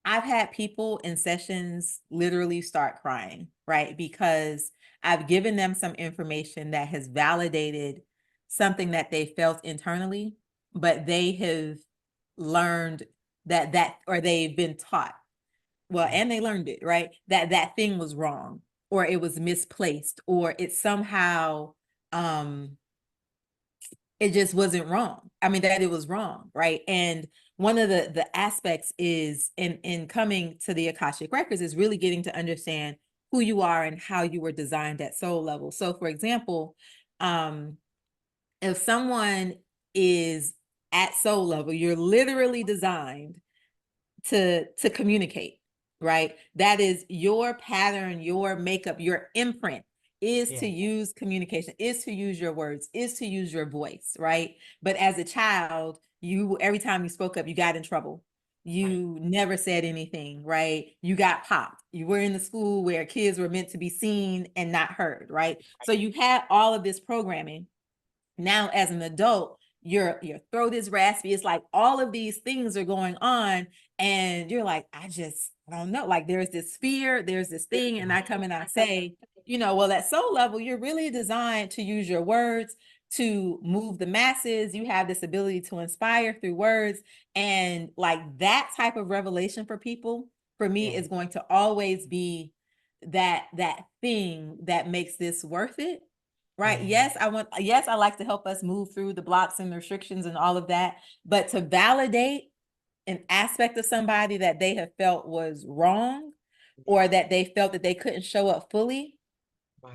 I've had people in sessions literally start crying, right? Because I've given them some information that has validated something that they felt internally, but they have learned or they've been taught, well, Right. and they learned it, right? That thing was wrong. or it was misplaced, or it somehow it just wasn't wrong. I mean, that it was wrong, right? And one of the aspects is in coming to the Akashic Records is really getting to understand who you are and how you were designed at soul level. So for example, if someone is at soul level, you're literally designed to communicate, right? That is your pattern, your makeup, your imprint is to use communication, is to use your words, is to use your voice, right? But as a child, you every time you spoke up, you got in trouble. You never said anything, right? You got popped. You were in the school where kids were meant to be seen and not heard, right? So you had all of this programming. Now as an adult, your throat is raspy. It's like all of these things are going on, and you're like, I don't know. Like there's this fear, there's this thing, and I come and I say, well, at soul level, you're really designed to use your words to move the masses. You have this ability to inspire through words, and like that type of revelation for people, for me, is going to always be that thing that makes this worth it. Right. Yes, I like to help us move through the blocks and the restrictions and all of that. But to validate an aspect of somebody that they have felt was wrong, or that they felt that they couldn't show up fully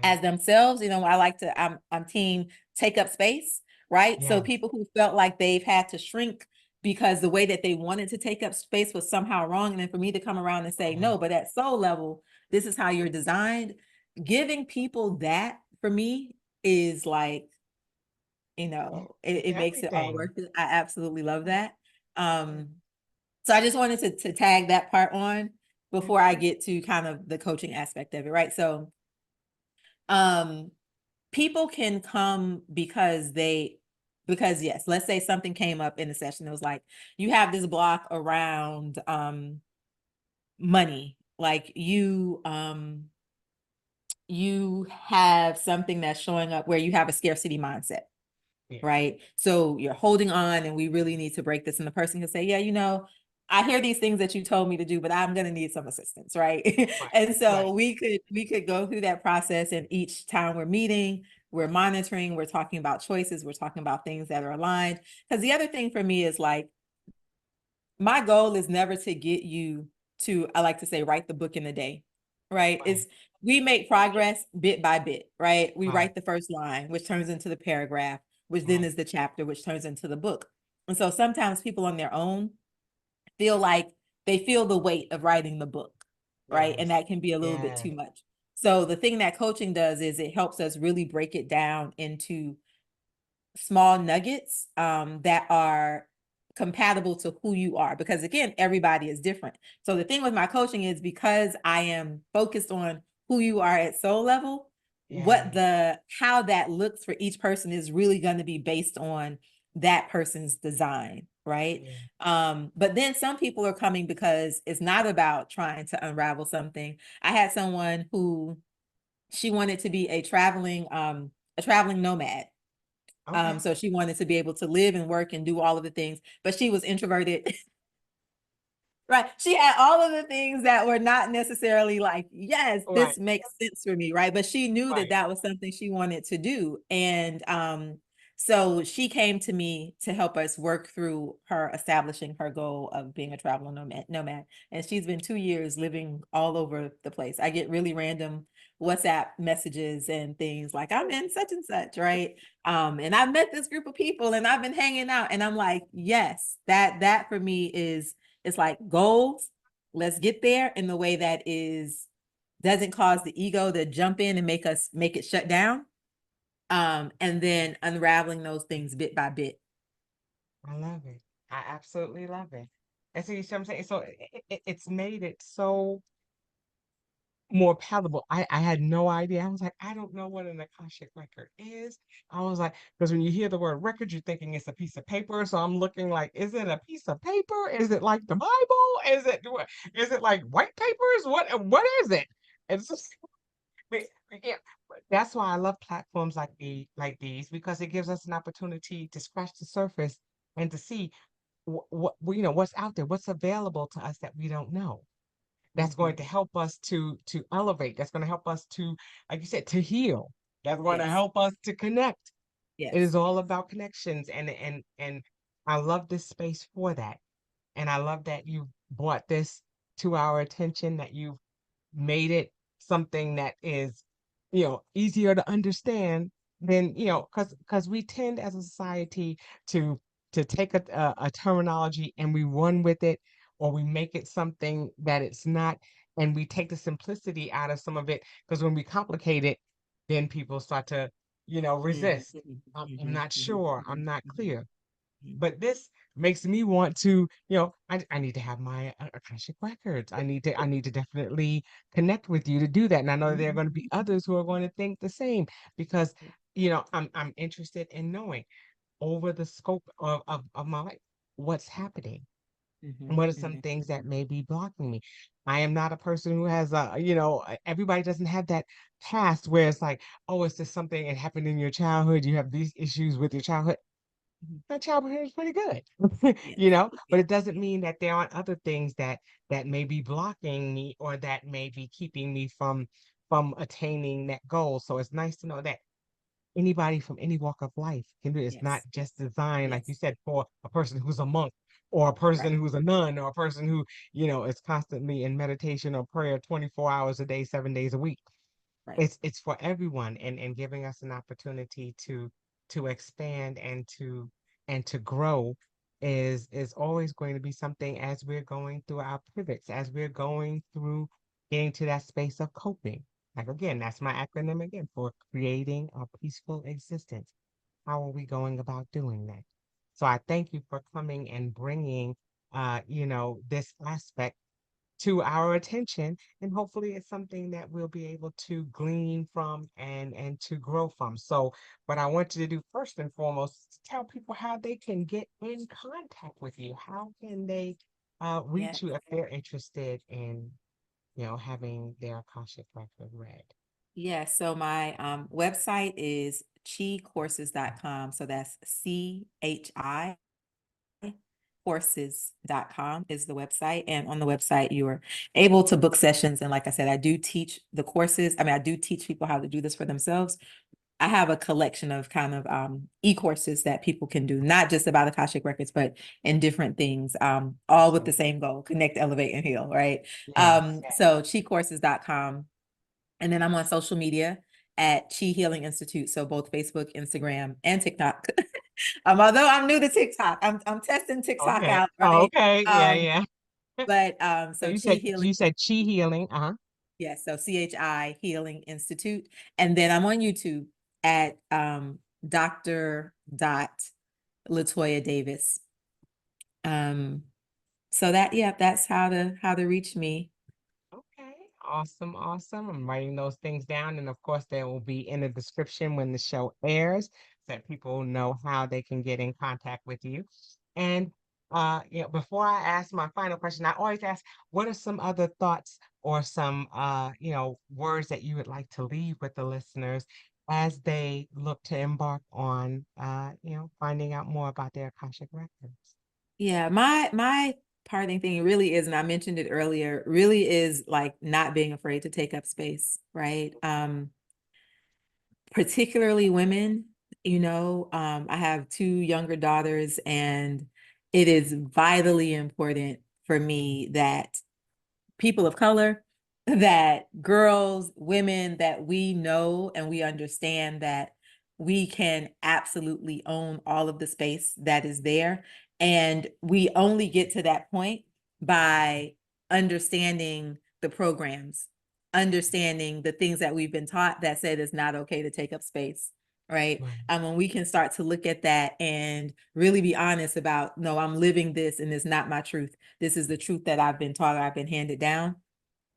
as themselves, I like to, I'm team take up space, right? So people who felt like they've had to shrink because the way that they wanted to take up space was somehow wrong. And then for me to come around and say, no, but at soul level, this is how you're designed. Giving people that for me is like, it makes it all worth it. I absolutely love that. So I just wanted to tag that part on before I get to kind of the coaching aspect of it, right? So people can come because yes, let's say something came up in the session. It was like, you have this block around money, like you have something that's showing up where you have a scarcity mindset, right? So you're holding on, and we really need to break this. And the person can say, yeah, I hear these things that you told me to do, but I'm going to need some assistance, right? And so we could go through that process, and each time we're meeting, we're monitoring, we're talking about choices, we're talking about things that are aligned. Because the other thing for me is like, my goal is never to get you to, I like to say, write the book in a day, right? It's we make progress bit by bit, right? We write the first line, which turns into the paragraph, which then is the chapter, which turns into the book. And so sometimes people on their own feel like they feel the weight of writing the book, right? And that can be a little bit too much. So the thing that coaching does is it helps us really break it down into small nuggets that are compatible to who you are, because again, everybody is different. So the thing with my coaching is, because I am focused on who you are at soul level, how that looks for each person is really going to be based on that person's design, right? But then some people are coming because it's not about trying to unravel something. I had someone who, she wanted to be a traveling nomad. So she wanted to be able to live and work and do all of the things, but she was introverted. Right. She had all of the things that were not necessarily like, yes, this makes sense for me. Right. But she knew that that was something she wanted to do. And so she came to me to help us work through her establishing her goal of being a travel nomad. And she's been 2 years living all over the place. I get really random WhatsApp messages and things like, I'm in such and such, right? And I've met this group of people and I've been hanging out. And I'm like, yes, that for me is, it's like goals. Let's get there in the way that doesn't cause the ego to jump in and make it shut down. And then unraveling those things bit by bit. I love it. I absolutely love it. And see what I'm saying? So it's made it so more palatable. I had no idea. I was like, I don't know what an Akashic record is. I was like, because when you hear the word record, you're thinking it's a piece of paper. So I'm looking like, is it a piece of paper? Is it like the Bible? Is it like white papers? What is it? It's just, but, yeah, but that's why I love platforms like these, because it gives us an opportunity to scratch the surface and to see what what's out there, what's available to us that we don't know. that's going to help us to elevate, that's going to help us to, like you said, to heal, that's going to Yes. help us to connect. It Yes. is all about connections, and I love this space for that. And I love that you brought this to our attention, that you made it something that is, easier to understand than, because we tend as a society to take a terminology and we run with it, or we make it something that it's not, and we take the simplicity out of some of it, because when we complicate it, then people start to, Mhm, resist. mhm, I'm mhm, not mhm, sure, I'm mhm, not mhm, clear. mhm. But this makes me want to, I need to have my Akashic records. I need to definitely connect with you to do that. And I know there are going to be others who are going to think the same, because, I'm interested in knowing over the scope of my life, what's happening. And Mhm, what are some mhm. things that may be blocking me? I am not a person who has everybody doesn't have that past where it's like, oh, it's just something that happened in your childhood. You have these issues with your childhood. Mhm. My childhood is pretty good, Yes. but Yes. it doesn't mean that there aren't other things that may be blocking me, or that may be keeping me from attaining that goal. So it's nice to know that anybody from any walk of life can do it. It's not Yes. just designed, like you Yes. said, for a person who's a monk, or a person Right. who's a nun, or a person who, is constantly in meditation or prayer 24 hours a day, 7 days a week. Right. It's for everyone, and giving us an opportunity to expand and to grow is always going to be something, as we're going through our pivots, as we're going through getting to that space of coping. Like, again, that's my acronym again, for creating a peaceful existence. How are we going about doing that? So I thank you for coming and bringing this aspect to our attention, and hopefully it's something that we'll be able to glean from and to grow from. So what I want you to do first and foremost is to tell people how they can get in contact with you. How can they Yes. reach you if they're interested in having their Akashic record read? Yeah, so my website is chicourses.com. So that's CHI courses.com is the website. And on the website, you are able to book sessions. And like I said, I do teach the courses. I mean, I do teach people how to do this for themselves. I have a collection of kind of e-courses that people can do, not just about Akashic Records, but in different things, all with the Absolutely. same goal: connect, elevate, and heal, right? Yes. So chicourses.com. And then I'm on social media at Chi Healing Institute. So both Facebook, Instagram, and TikTok. Although I'm new to TikTok, I'm testing TikTok Okay. out, Oh, right? okay. Yeah, yeah. But So so you Chi said Healing, you said chi healing. Uh-huh. yes, so CHI Healing Institute. And then I'm on YouTube at Dr. Latoya Davis. Um, so that, yeah, that's how to reach me. Okay, awesome, awesome. I'm writing those things down, and of course, they will be in the description when the show airs, so that people know how they can get in contact with you. And before I ask my final question, I always ask, what are some other thoughts or some words that you would like to leave with the listeners as they look to embark on finding out more about their Akashic records? Yeah, my parting thing really is, and I mentioned it earlier, really is like not being afraid to take up space, right? Particularly women, I have two younger daughters, and it is vitally important for me that people of color, that girls, women, that we know and we understand that we can absolutely own all of the space that is there. And we only get to that point by understanding the programs, understanding the things that we've been taught that said it's not okay to take up space. Right. Right, And when we can start to look at that and really be honest about, no, I'm living this and it's not my truth. This is the truth that I've been taught, or I've been handed down.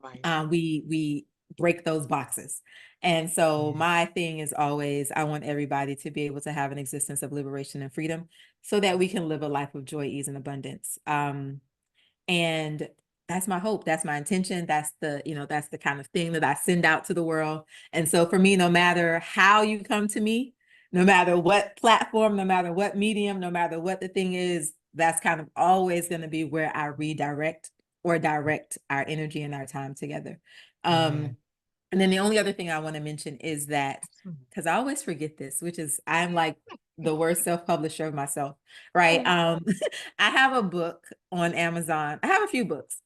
right. We break those boxes. And so Yeah, my thing is always, I want everybody to be able to have an existence of liberation and freedom so that we can live a life of joy, ease, and abundance. And that's my hope. That's my intention. That's the kind of thing that I send out to the world. And so for me, no matter how you come to me, no matter what platform, no matter what medium, no matter what the thing is, that's kind of always going to be where I redirect or direct our energy and our time together. Yeah. And then the only other thing I want to mention is that, Absolutely. because I always forget this, which is I'm like the worst self-publisher of myself, right? I have a book on Amazon. I have a few books,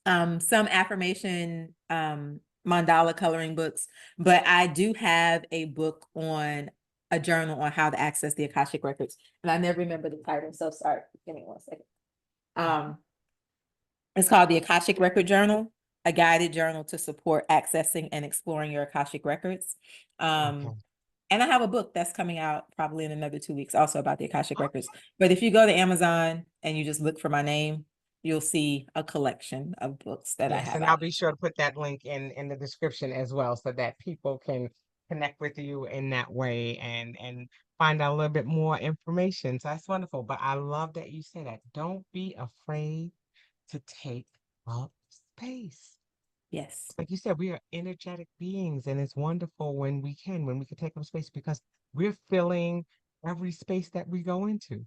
some affirmation mandala coloring books, but I do have a book on a journal on how to access the Akashic Records. And I never remember the title, so sorry. Give me one second. It's called the Akashic Record Journal, a guided journal to support accessing and exploring your Akashic Records. Okay. And I have a book that's coming out probably in another 2 weeks, also about the Akashic Records. But if you go to Amazon and you just look for my name, you'll see a collection of books that I Yes, have and I'll out. be sure to put that link in the description as well so that people can connect with you in that way and find out a little bit more information. So that's wonderful. But I love that you say that. Don't be afraid to take up space. Yes. Like you said, we are energetic beings, and it's wonderful when we can take up space because we're filling every space that we go into,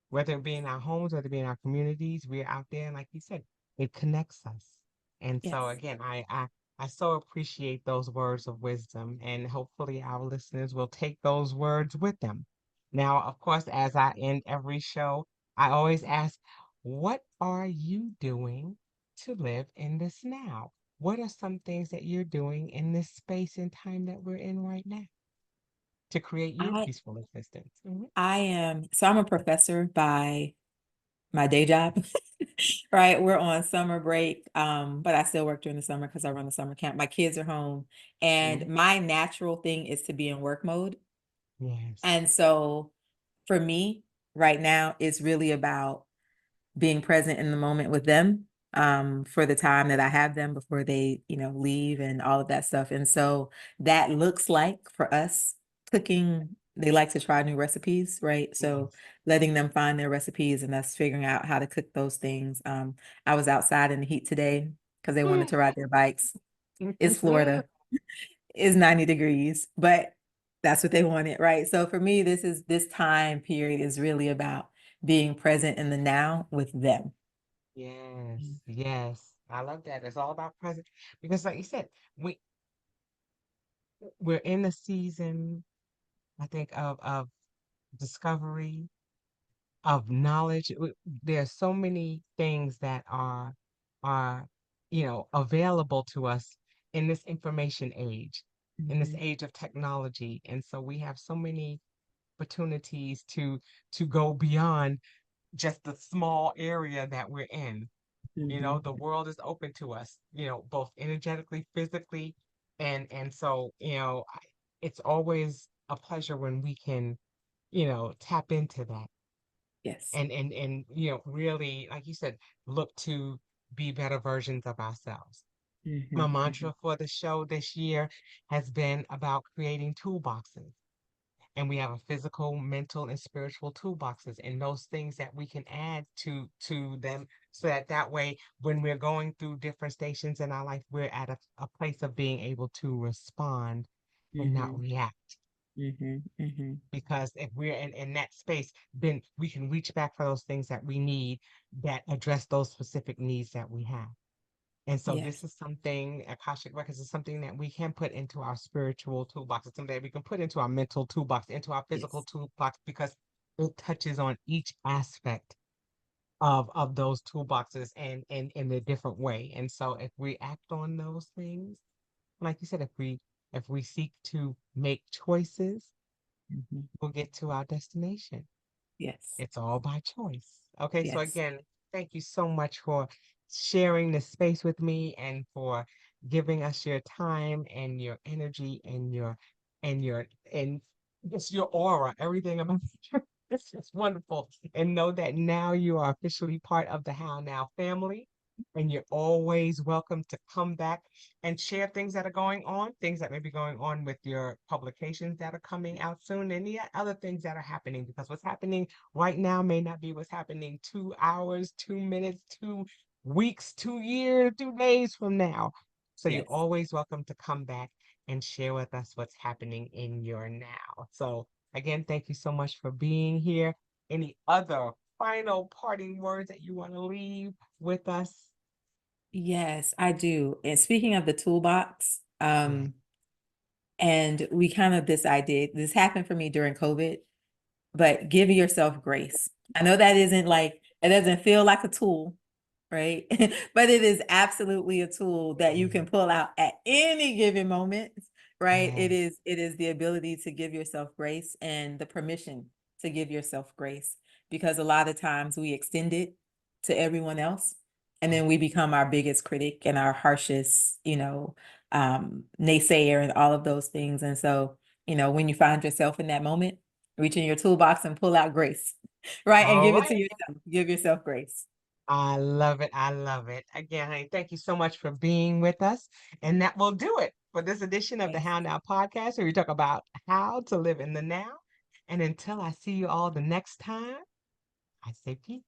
whether it be in our homes, whether it be in our communities, we're out there, and like you said, it connects us. And so Yes. again, I so appreciate those words of wisdom, and hopefully our listeners will take those words with them. Now, of course, as I end every show, I always ask, what are you doing to live in this now? What are some things that you're doing in this space and time that we're in right now to create your I peaceful existence? I am so I'm a professor by my day job. Right. We're on summer break. But I still work during the summer because I run the summer camp. My kids are home and Mhm. my natural thing is to be in work mode. Yes. And so for me right now, it's really about being present in the moment with them, for the time that I have them before they, leave and all of that stuff. And so that looks like for us cooking, they like to try new recipes, right? So Yes. letting them find their recipes and us figuring out how to cook those things. I was outside in the heat today because they wanted to ride their bikes. It's Florida, it's 90 degrees, but that's what they wanted, right? So for me, this time period is really about being present in the now with them. Yes. Yes. I love that. It's all about present because, like you said, we're in a season, I think, of discovery, of knowledge. There are so many things that are available to us in this information age, in this Mhm, age of technology, and so we have so many opportunities to go beyond just the small area that we're in. mhm. The world is open to us, both energetically, physically, and so it's always a pleasure when we can tap into that Yes. and really, like you said, look to be better versions of ourselves. My Mhm, mhm. mantra for the show this year has been about creating toolboxes. And we have a physical, mental, and spiritual toolboxes, and those things that we can add to them so that way, when we're going through different stations in our life, we're at a place of being able to respond and not Mhm, react. mhm, mhm. Because if we're in that space, then we can reach back for those things that we need that address those specific needs that we have. And so this Yes. is something, Akashic Records is something that we can put into our spiritual toolbox. It's something that we can put into our mental toolbox, into our physical Yes. toolbox, because it touches on each aspect of those toolboxes and in a different way. And so if we act on those things, like you said, if we seek to make choices, Mhm. we'll get to our destination. Yes. It's all by choice. Okay, so Yes. again, thank you so much for sharing this space with me and for giving us your time and your energy and just your aura, everything about you. It's just wonderful. And know that now you are officially part of the How Now family. And you're always welcome to come back and share things that are going on, things that may be going on with your publications that are coming out soon, and the other things that are happening, because what's happening right now may not be what's happening 2 hours, 2 minutes, 2 weeks, 2 years, 2 days from now. So you're Yes. always welcome to come back and share with us what's happening in your now. So again, thank you so much for being here. Any other final parting words that you want to leave with us? Yes, I do. And speaking of the toolbox, Yeah. and we kind of this happened for me during COVID, but give yourself grace. I know that isn't like, it doesn't feel like a tool, right? But it is absolutely a tool that you can pull out at any given moment, right? Yes. It is the ability to give yourself grace and the permission to give yourself grace, because a lot of times we extend it to everyone else, and then we become our biggest critic and our harshest, naysayer and all of those things. And so, when you find yourself in that moment, reach in your toolbox and pull out grace, right? And All give it to right. yourself. Give yourself grace. I love it. I love it. Again, honey, thank you so much for being with us. And that will do it for this edition of the Yes. How Now podcast, where we talk about how to live in the now. And until I see you all the next time, I say peace.